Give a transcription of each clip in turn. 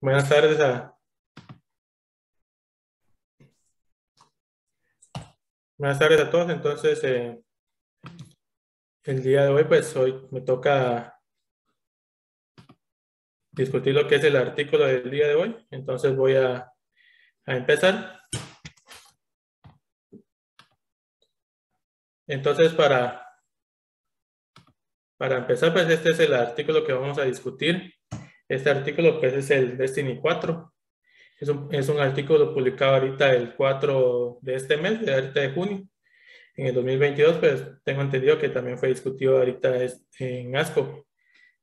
Buenas tardes a todos. Entonces, el día de hoy, pues hoy me toca discutir lo que es el artículo del día de hoy. Entonces voy a empezar. Entonces, para empezar, pues este es el artículo que vamos a discutir. Este artículo, pues es el Destiny 4. Es un artículo publicado ahorita el 4 de este mes, de ahorita de junio. En el 2022, pues tengo entendido que también fue discutido ahorita en ASCO,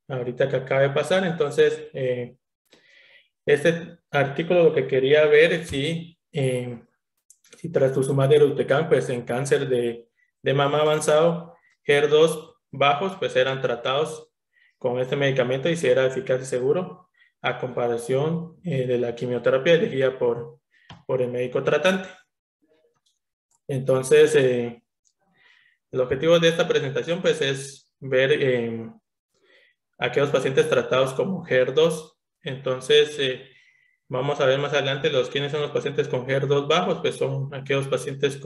ahorita que acaba de pasar. Entonces, este artículo lo que quería ver es si trastuzumab deruxtecan, pues en cáncer de mama avanzado, HER2 bajos, pues eran tratados con este medicamento y si era eficaz y seguro a comparación de la quimioterapia elegida por el médico tratante. Entonces, el objetivo de esta presentación pues es ver aquellos pacientes tratados como HER2. Entonces, vamos a ver más adelante quiénes son los pacientes con HER2 bajos, pues son aquellos pacientes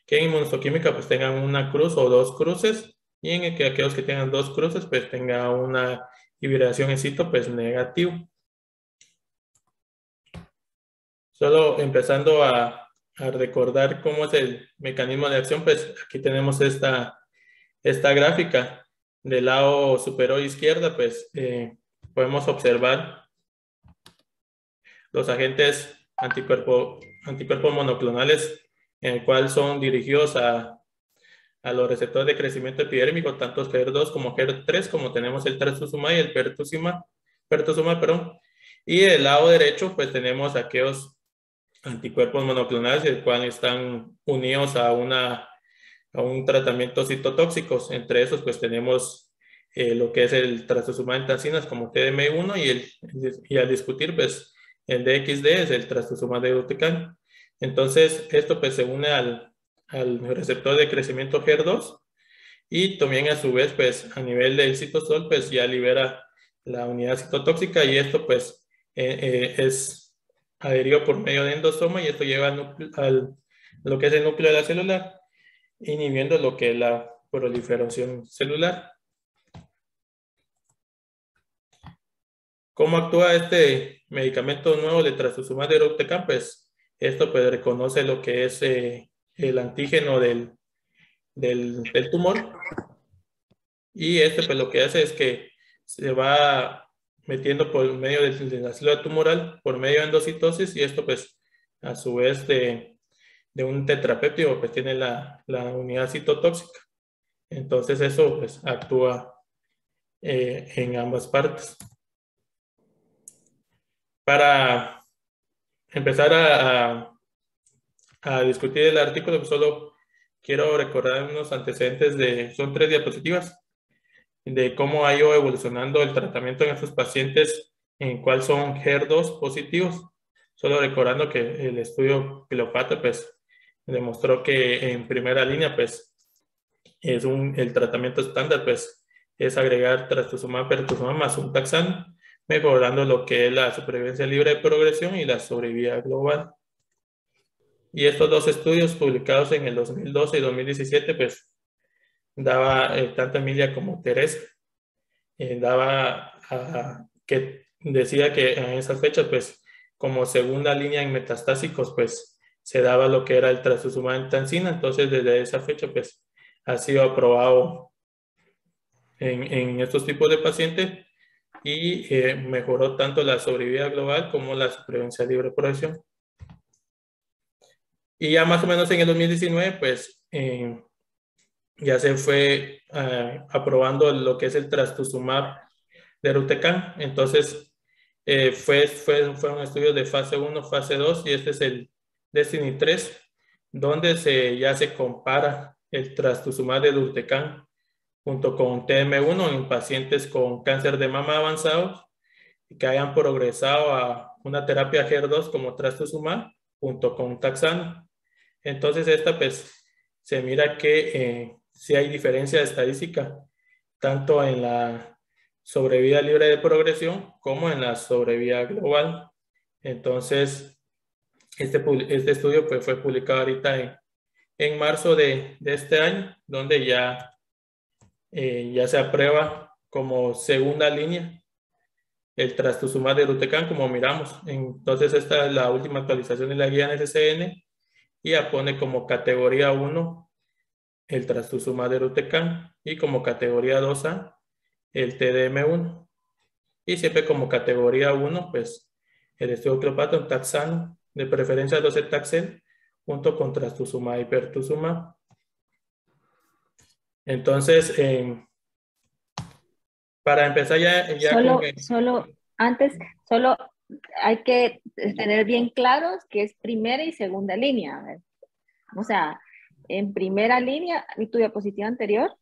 que en inmunohistoquímica pues tengan una cruz o dos cruces, y en el que aquellos que tengan dos cruces pues tengan una hibridación en cito pues negativo. Solo empezando a recordar cómo es el mecanismo de acción, pues aquí tenemos esta gráfica. Del lado superior izquierda pues podemos observar los agentes anticuerpos monoclonales, en el cual son dirigidos a los receptores de crecimiento epidérmico, tanto HER2 como HER3, como tenemos el trastuzumab y el pertuzumab, perdón. Y del lado derecho, pues tenemos aquellos anticuerpos monoclonales, el cual están unidos a un tratamiento citotóxicos. Entre esos, pues tenemos lo que es el trastuzumab en tancinas como TDM1 y al discutir, pues el DXD es el trastuzumab deruxtecan. Entonces, esto pues se une al receptor de crecimiento HER2 y también a su vez, pues a nivel del citosol, pues ya libera la unidad citotóxica y esto pues es adherido por medio de endosoma y esto lleva lo que es el núcleo de la célula, inhibiendo lo que es la proliferación celular. ¿Cómo actúa este medicamento nuevo de trastuzumab deruxtecan? Pues esto pues reconoce lo que es el antígeno del tumor, y este pues lo que hace es que se va metiendo por medio de la célula tumoral, por medio de endocitosis, y esto pues a su vez de un tetrapéptido pues tiene la unidad citotóxica. Entonces eso pues actúa en ambas partes. Para empezar a discutir el artículo, pues solo quiero recordar unos antecedentes son 3 diapositivas de cómo ha ido evolucionando el tratamiento en estos pacientes en cuál son HER2 positivos. Solo recordando que el estudio Cleopatra pues demostró que en primera línea pues el tratamiento estándar pues es agregar trastuzumab, pertuzumab más un taxano, mejorando lo que es la supervivencia libre de progresión y la sobrevida global. Y estos dos estudios publicados en el 2012 y 2017 pues daba tanto Emilia como Teresa que decía que en esas fechas, pues, como segunda línea en metastásicos, pues, se daba lo que era el trastuzumab en tansina. Entonces, desde esa fecha, pues, ha sido aprobado en estos tipos de pacientes y mejoró tanto la sobrevida global como la supervivencia libre de progresión. Y ya más o menos en el 2019, pues, ya se fue aprobando lo que es el trastuzumab deruxtecan. Entonces, fueron estudios de fase 1, fase 2, y este es el Destiny 3, donde ya se compara el trastuzumab deruxtecan junto con TM1 en pacientes con cáncer de mama avanzado que hayan progresado a una terapia HER2 como trastuzumab junto con taxano. Entonces, esta pues se mira que si hay diferencia estadística tanto sobrevía libre de progresión como en la sobrevía global. Entonces, este estudio pues, fue publicado ahorita en marzo de este año, donde ya se aprueba como segunda línea el trastuzumab deruxtecan, como miramos. Entonces, esta es la última actualización de la guía NCCN y ya pone como categoría 1 el trastuzumab deruxtecan y como categoría 2A el TDM1. Y siempre como categoría 1, pues el estudio Cleopatra, un taxano, de preferencia docetaxel, junto con trastuzumab y pertuzumab. Entonces, para empezar solo hay que tener bien claros que es primera y segunda línea. O sea, en primera línea, tu diapositiva anterior,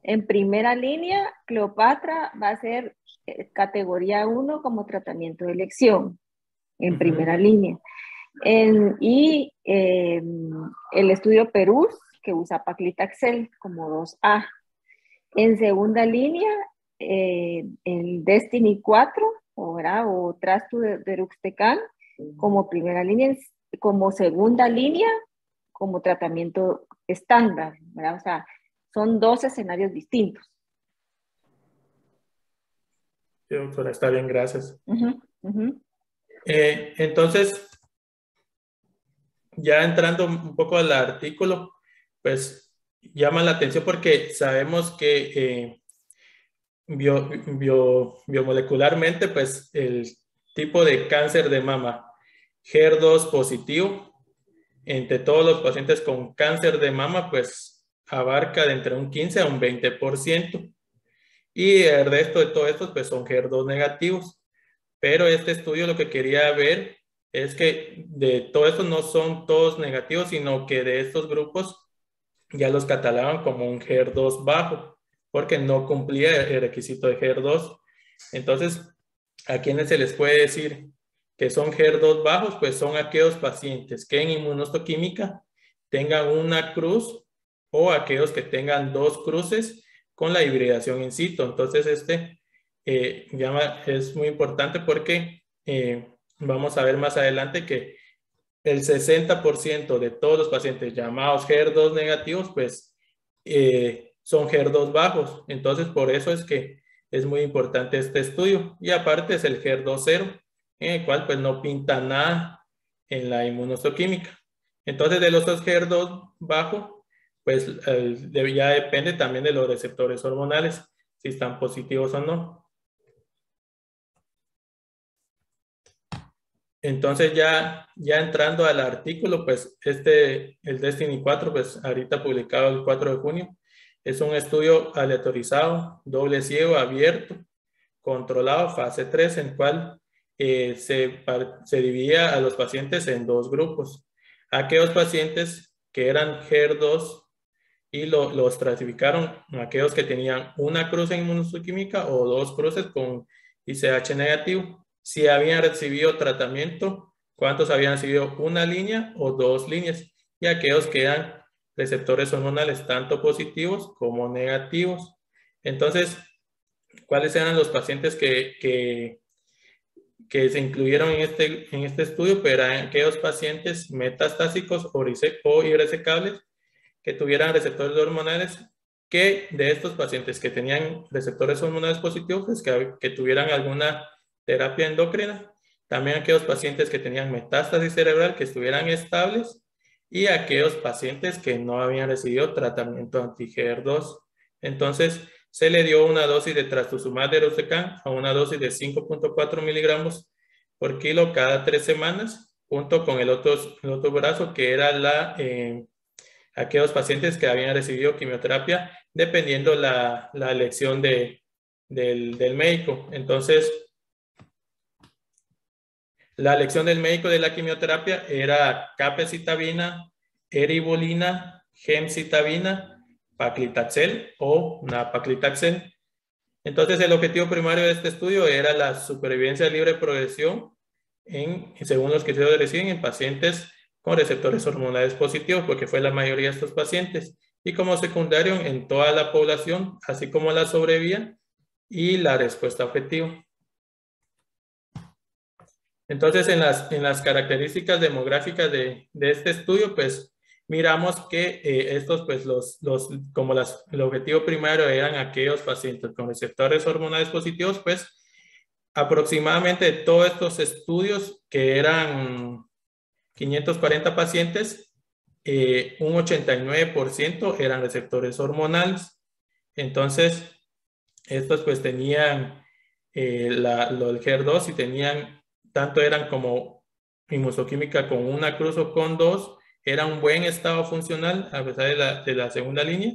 en primera línea, Cleopatra va a ser categoría 1 como tratamiento de elección, en primera línea. El estudio Perú, que usa paclitaxel como 2A. En segunda línea, el Destiny 4, o Trastuzumab deruxtecan, como primera línea, como segunda línea, como tratamiento estándar, ¿verdad? O sea, son dos escenarios distintos. Sí, doctora, está bien, gracias. Entonces, ya entrando un poco al artículo, pues llama la atención porque sabemos que biomolecularmente, pues el tipo de cáncer de mama HER2 positivo entre todos los pacientes con cáncer de mama, pues abarca de entre un 15 a un 20%. Y el resto de todos estos, pues son HER2 negativos. Pero este estudio lo que quería ver es que de todo esto no son todos negativos, sino que de estos grupos ya los catalogan como un HER2 bajo, porque no cumplía el requisito de HER2. Entonces, ¿a quiénes se les puede decir que son HER2 bajos? Pues son aquellos pacientes que en inmunohistoquímica tengan una cruz o aquellos que tengan dos cruces con la hibridación in situ. Entonces, es muy importante porque vamos a ver más adelante que el 60% de todos los pacientes llamados HER2 negativos, pues son HER2 bajos. Entonces, por eso es que es muy importante este estudio. Y aparte es el HER2 cero, en el cual pues no pinta nada en la inmunohistoquímica. Entonces, de los dos HER2 bajos, pues ya depende también de los receptores hormonales, si están positivos o no. Entonces ya entrando al artículo, pues el Destiny 4, pues ahorita publicado el 4 de junio, es un estudio aleatorizado, doble ciego, abierto, controlado, fase 3, en el cual se dividía a los pacientes en dos grupos. Aquellos pacientes que eran HER2 y los clasificaron, aquellos que tenían una cruz en inmunohistoquímica o dos cruces con ICH negativo. Si habían recibido tratamiento, cuántos habían recibido una línea o dos líneas, y aquellos que eran receptores hormonales tanto positivos como negativos. Entonces, ¿cuáles eran los pacientes que se incluyeron en este estudio? Pero eran aquellos pacientes metastásicos o irresecables que tuvieran receptores hormonales, que de estos pacientes que tenían receptores hormonales positivos, pues que tuvieran alguna terapia endocrina, también aquellos pacientes que tenían metástasis cerebral que estuvieran estables y aquellos pacientes que no habían recibido tratamiento anti-HER2. Entonces, se le dio una dosis de trastuzumab deruxtecan a una dosis de 5.4 miligramos por kilo cada 3 semanas, junto con el otro brazo que era aquellos pacientes que habían recibido quimioterapia, dependiendo la elección del médico. Entonces, la elección del médico de la quimioterapia era capecitabina, eribulina, gemcitabina, paclitaxel o nab-paclitaxel. Entonces, el objetivo primario de este estudio era la supervivencia libre de progresión según los criterios de recién en pacientes con receptores hormonales positivos, porque fue la mayoría de estos pacientes, y como secundario en toda la población, así como la sobrevía y la respuesta objetiva. Entonces, en las características demográficas de este estudio, pues miramos que estos, pues el objetivo primario eran aquellos pacientes con receptores hormonales positivos, pues aproximadamente de todos estos estudios, que eran 540 pacientes, un 89% eran receptores hormonales. Entonces, estos pues tenían el HER2 y tenían, tanto eran como inmunoquímica con una cruz o con dos, era un buen estado funcional a pesar de la segunda línea,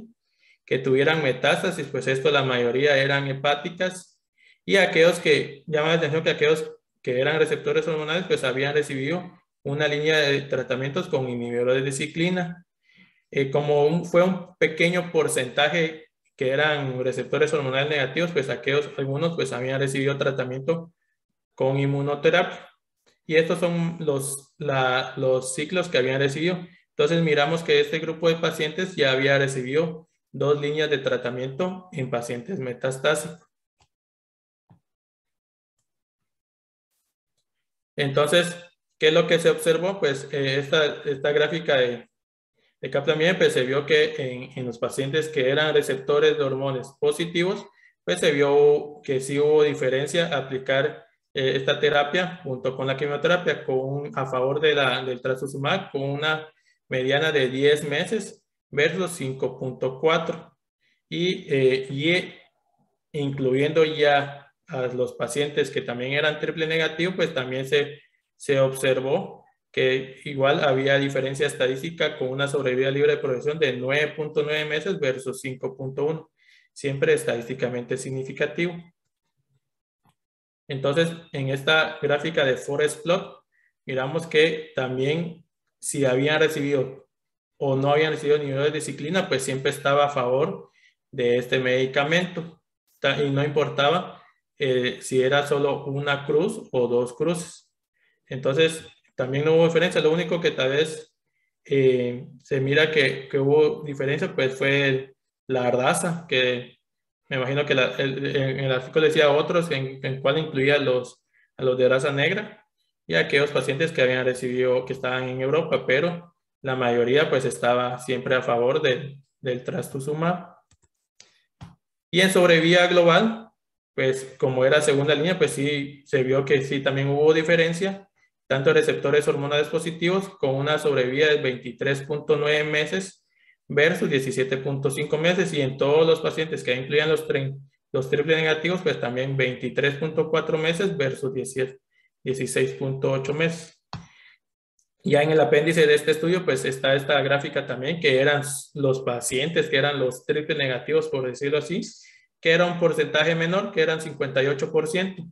que tuvieran metástasis, pues esto la mayoría eran hepáticas, y aquellos que llaman la atención que aquellos que eran receptores hormonales pues habían recibido una línea de tratamientos con inhibidores de ciclina. Fue un pequeño porcentaje que eran receptores hormonales negativos, pues algunos pues habían recibido tratamiento con inmunoterapia. Y estos son los ciclos que habían recibido. Entonces miramos que este grupo de pacientes ya había recibido 2 líneas de tratamiento en pacientes metastásicos. Entonces, ¿qué es lo que se observó? Pues esta gráfica de Kaplan-Meier, pues se vio que en los pacientes que eran receptores de hormonas positivos, pues se vio que sí hubo diferencia aplicar esta terapia junto con la quimioterapia a favor del trastuzumab con una mediana de 10 meses versus 5.4 y incluyendo ya a los pacientes que también eran triple negativo, pues también se observó que igual había diferencia estadística con una sobrevida libre de progresión de 9.9 meses versus 5.1, siempre estadísticamente significativo. Entonces, en esta gráfica de Forest Plot, miramos que también si habían recibido o no habían recibido niveles de ciclina, pues siempre estaba a favor de este medicamento. Y no importaba si era solo una cruz o 2 cruces. Entonces, también no hubo diferencia. Lo único que tal vez se mira que hubo diferencia, pues fue la ardaza, que me imagino que en el artículo decía otros, en cual incluía a los de raza negra y a aquellos pacientes que habían recibido, que estaban en Europa, pero la mayoría pues estaba siempre a favor del trastuzumab. Y en sobrevida global, pues como era segunda línea, pues sí se vio que sí también hubo diferencia, tanto receptores hormonales positivos con una sobrevida de 23.9 meses versus 17.5 meses, y en todos los pacientes que incluían los triple negativos, pues también 23.4 meses versus 16.8 meses. Ya en el apéndice de este estudio, pues está esta gráfica también, que eran los pacientes que eran los triple negativos, por decirlo así, que era un porcentaje menor, que eran 58%.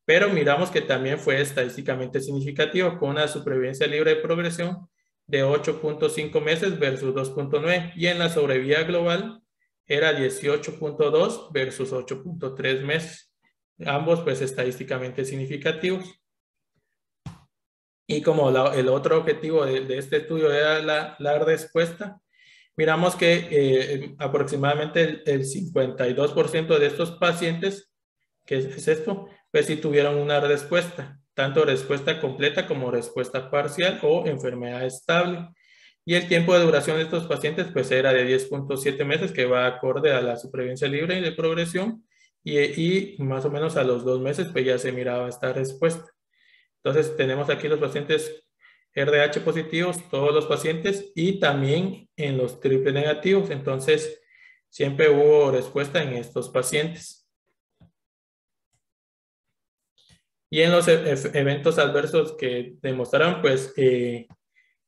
Pero miramos que también fue estadísticamente significativo, con una supervivencia libre de progresión de 8.5 meses versus 2.9. Y en la sobrevida global era 18.2 versus 8.3 meses. Ambos, pues, estadísticamente significativos. Y como el otro objetivo de este estudio era la respuesta, miramos que aproximadamente el 52% de estos pacientes, que es esto, pues sí tuvieron una respuesta, tanto respuesta completa como respuesta parcial o enfermedad estable. Y el tiempo de duración de estos pacientes pues era de 10.7 meses, que va acorde a la supervivencia libre y de progresión, y más o menos a los 2 meses pues ya se miraba esta respuesta. Entonces tenemos aquí los pacientes RH positivos, todos los pacientes, y también en los triple negativos. Entonces siempre hubo respuesta en estos pacientes. Y en los eventos adversos que demostraron, pues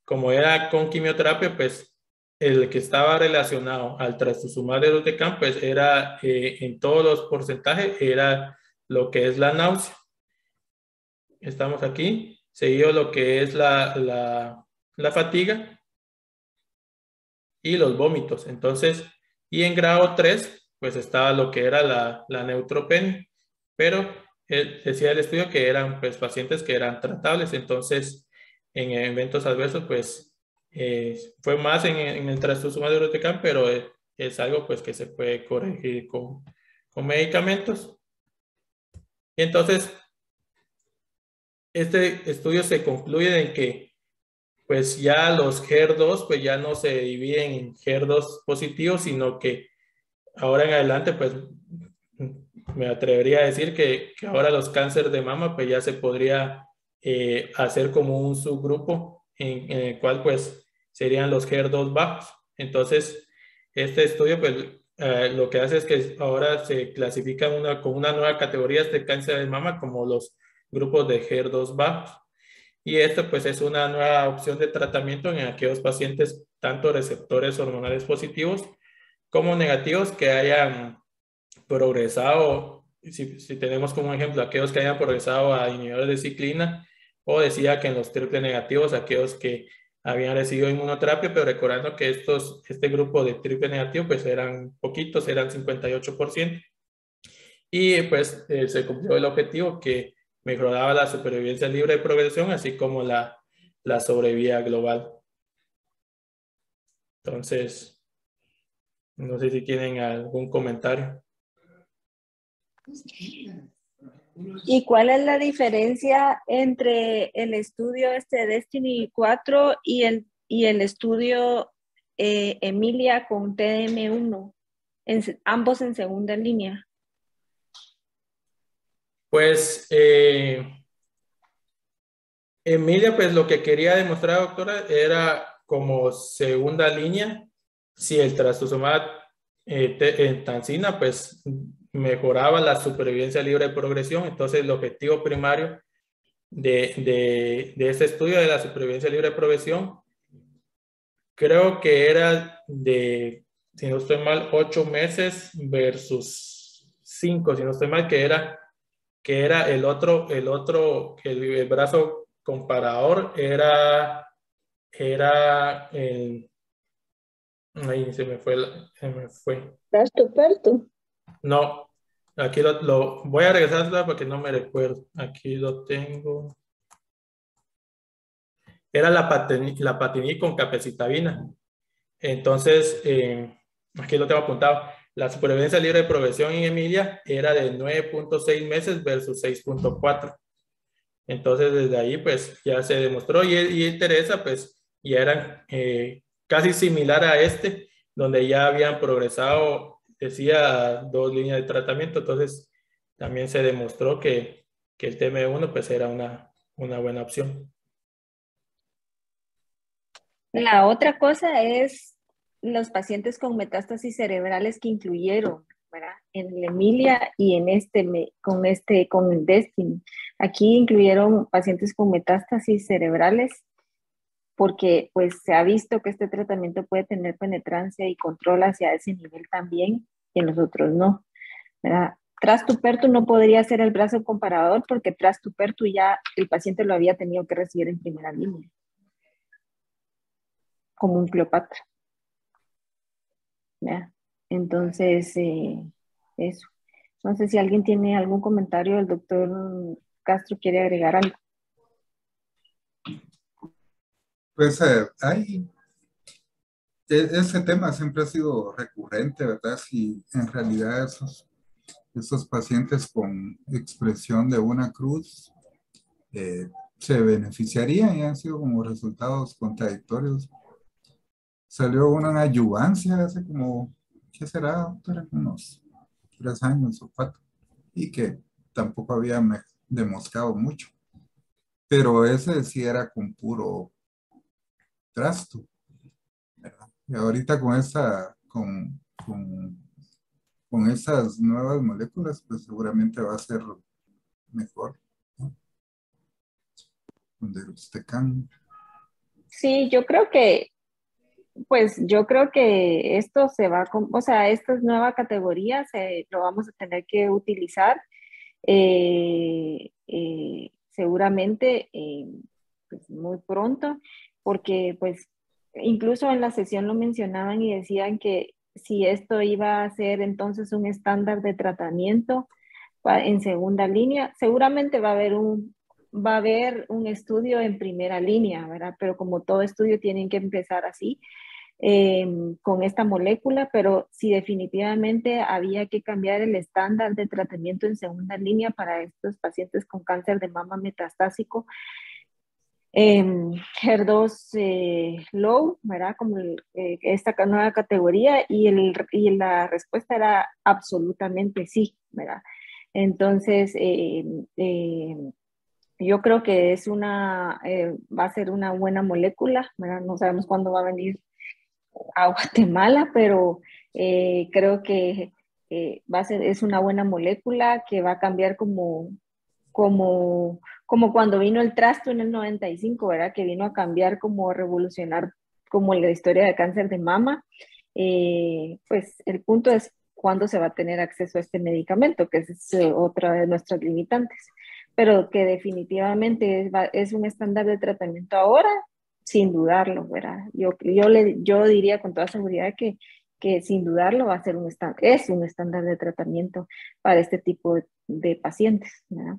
como era con quimioterapia, pues el que estaba relacionado al trastuzumab deruxtecan, pues era en todos los porcentajes, era lo que es la náusea. Estamos aquí. Seguido lo que es la fatiga y los vómitos. Entonces, y en grado 3, pues estaba lo que era la neutropenia. Pero decía el estudio que eran pues pacientes que eran tratables. Entonces, en eventos adversos, pues fue más en el trastuzumab deruxtecan, pero es algo pues que se puede corregir con medicamentos. Entonces, este estudio se concluye en que pues ya los HER2 pues ya no se dividen en HER2 positivos, sino que ahora en adelante pues me atrevería a decir que ahora los cánceres de mama pues ya se podría hacer como un subgrupo en el cual pues serían los HER2 bajos. Entonces, este estudio pues lo que hace es que ahora se clasifica con una nueva categoría este cáncer de mama como los grupos de HER2 bajos. Y esto pues es una nueva opción de tratamiento en aquellos pacientes tanto receptores hormonales positivos como negativos que hayan progresado, si tenemos como ejemplo aquellos que hayan progresado a inhibidores de ciclina, o decía que en los triple negativos, aquellos que habían recibido inmunoterapia, pero recordando que este grupo de triple negativo pues eran poquitos, eran 58%, y pues se cumplió el objetivo que mejoraba la supervivencia libre de progresión, así como la sobrevida global. Entonces, no sé si tienen algún comentario. ¿Y cuál es la diferencia entre el estudio Destiny 4 y el estudio Emilia con TM1, ambos en segunda línea? Pues Emilia, pues lo que quería demostrar, doctora, era como segunda línea, si el trastuzumab en tansina, pues mejoraba la supervivencia libre de progresión. Entonces, el objetivo primario de este estudio de la supervivencia libre de progresión, creo que era de, si no estoy mal, 8 meses versus 5, si no estoy mal, que era el brazo comparador era ahí se me fue. Trastuzumab. No, aquí lo voy a regresar atrás porque no me recuerdo. Aquí lo tengo. Era la patinil con capecitabina. Entonces, aquí lo tengo apuntado. La supervivencia libre de progresión en Emilia era de 9.6 meses versus 6.4. Entonces, desde ahí, pues ya se demostró y Teresa, pues ya eran casi similar a donde ya habían progresado, decía, 2 líneas de tratamiento. Entonces, también se demostró que el TM1, pues era una buena opción. La otra cosa es los pacientes con metástasis cerebrales que incluyeron, ¿verdad? En el Emilia y con el Destiny. Aquí incluyeron pacientes con metástasis cerebrales porque pues se ha visto que este tratamiento puede tener penetrancia y control hacia ese nivel también, y en los otros no, ¿verdad? Trastupertu no podría ser el brazo comparador porque Trastupertu ya el paciente lo había tenido que recibir en primera línea, como un Cleopatra. ¿Ya? Entonces, eso. No sé si alguien tiene algún comentario, el doctor Castro quiere agregar algo. Pues ese tema siempre ha sido recurrente, ¿verdad? Si en realidad esos pacientes con expresión de una cruz se beneficiarían y han sido como resultados contradictorios. Salió una ayuvancia hace como, ¿qué será, doctora? Unos 3 años o 4, y que tampoco había demostrado mucho, pero ese sí era con puro trasto, ¿verdad? Y ahorita con esas nuevas moléculas, pues seguramente va a ser mejor, ¿no? Con deruxtecan. Sí, yo creo que esto o sea, esta nueva categoría lo vamos a tener que utilizar seguramente pues muy pronto, porque pues incluso en la sesión lo mencionaban y decían que si esto iba a ser entonces un estándar de tratamiento en segunda línea, seguramente va a haber un estudio en primera línea, ¿verdad? Pero como todo estudio tienen que empezar así, con esta molécula, pero sí definitivamente había que cambiar el estándar de tratamiento en segunda línea para estos pacientes con cáncer de mama metastásico. HER2 low, ¿verdad? Como esta nueva categoría y la respuesta era absolutamente sí, ¿verdad? Entonces, yo creo que va a ser una buena molécula, ¿verdad? No sabemos cuándo va a venir a Guatemala, pero creo que es una buena molécula que va a cambiar como cuando vino el trasto en el 95, ¿verdad? Que vino a cambiar, como revolucionar como la historia de cáncer de mama. Pues el punto es cuándo se va a tener acceso a este medicamento, que es otra de nuestras limitantes, pero que definitivamente es un estándar de tratamiento ahora, sin dudarlo, ¿verdad? Yo diría con toda seguridad que sin dudarlo va a ser es un estándar de tratamiento para este tipo de pacientes, ¿verdad?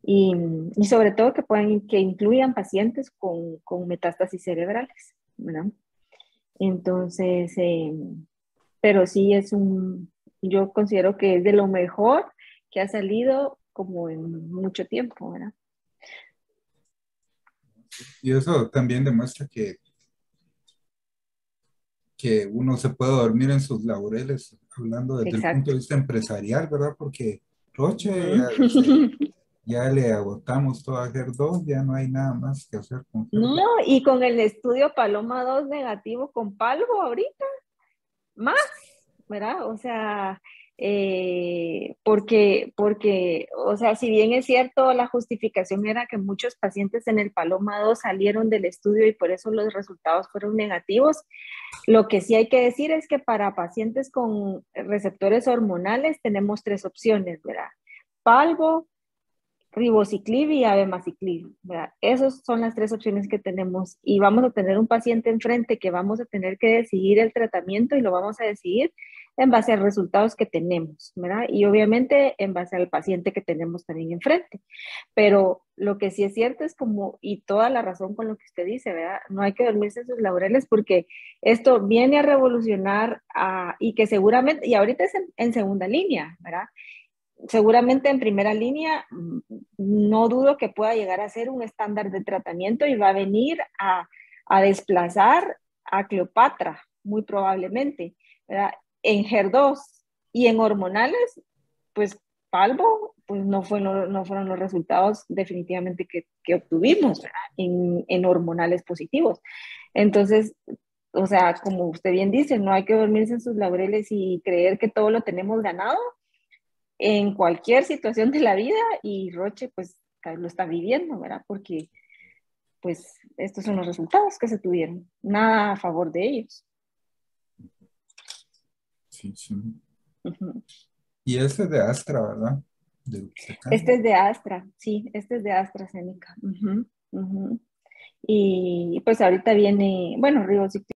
Y, y sobre todo que incluyan pacientes con metástasis cerebrales, ¿verdad? Entonces, pero sí yo considero que es de lo mejor que ha salido como en mucho tiempo, ¿verdad? Y eso también demuestra que uno se puede dormir en sus laureles, hablando desde el punto Exacto. de vista empresarial, ¿verdad? Porque Roche ya Ujú. dice, ya le agotamos toda HER2, ya no hay nada más que hacer con No, HER2. y con el estudio Paloma 2 negativo con Palvo ahorita, más, ¿verdad? O sea, o sea, si bien es cierto, la justificación era que muchos pacientes en el Paloma 2 salieron del estudio y por eso los resultados fueron negativos. Lo que sí hay que decir es que para pacientes con receptores hormonales tenemos tres opciones, ¿verdad? Palvo, ribociclib y abemaciclib, ¿verdad? Esas son las tres opciones que tenemos y vamos a tener un paciente enfrente que vamos a tener que decidir el tratamiento y lo vamos a decidir en base a los resultados que tenemos, ¿verdad? Y obviamente en base al paciente que tenemos también enfrente. Pero lo que sí es cierto es y toda la razón con lo que usted dice, ¿verdad? No hay que dormirse en sus laureles porque esto viene a revolucionar y que seguramente, y ahorita es en segunda línea, ¿verdad? Seguramente en primera línea, no dudo que pueda llegar a ser un estándar de tratamiento y va a venir a desplazar a Cleopatra, muy probablemente, ¿verdad? En HER2 y en hormonales, pues Palbo, pues no fueron los resultados definitivamente que obtuvimos, ¿verdad? En hormonales positivos. Entonces, o sea, como usted bien dice, no hay que dormirse en sus laureles y creer que todo lo tenemos ganado en cualquier situación de la vida y Roche pues lo está viviendo, ¿verdad? Porque pues estos son los resultados que se tuvieron, nada a favor de ellos. Sí, sí. Uh-huh. Y ese es de Astra, ¿verdad? De Uxecan. Este es de Astra, sí, este es de AstraZeneca. Uh-huh, uh-huh. Y pues ahorita viene, bueno, Ribociclib